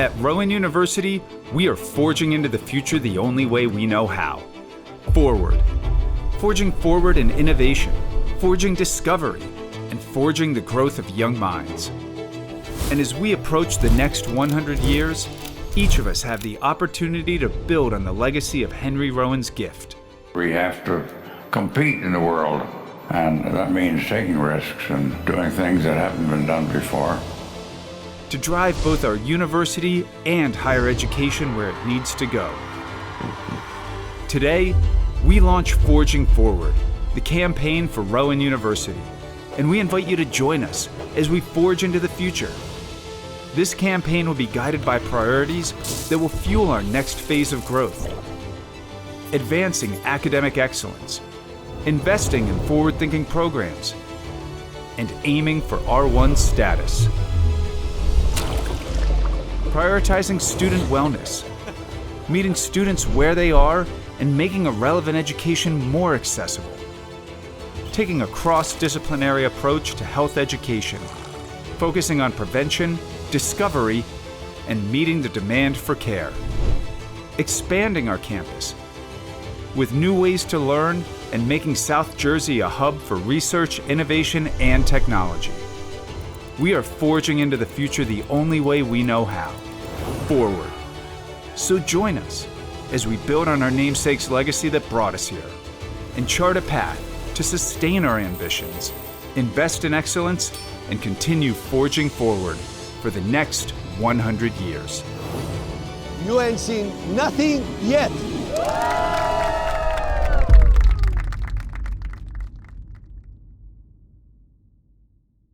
At Rowan University, we are forging into the future the only way we know how. Forward. Forging forward in innovation, forging discovery, and forging the growth of young minds. And as we approach the next 100 years, each of us have the opportunity to build on the legacy of Henry Rowan's gift. We have to compete in the world, and that means taking risks and doing things that haven't been done before. To drive both our university and higher education where it needs to go. Today, we launch Forging Forward, the campaign for Rowan University, and we invite you to join us as we forge into the future. This campaign will be guided by priorities that will fuel our next phase of growth. Advancing academic excellence, investing in forward-thinking programs, and aiming for R1 status. Prioritizing student wellness, meeting students where they are and making a relevant education more accessible. Taking a cross-disciplinary approach to health education, focusing on prevention, discovery, and meeting the demand for care. Expanding our campus with new ways to learn and making South Jersey a hub for research, innovation, and technology. We are forging into the future the only way we know how. Forward. So join us as we build on our namesake's legacy that brought us here and chart a path to sustain our ambitions, invest in excellence, and continue forging forward for the next 100 years. You ain't seen nothing yet.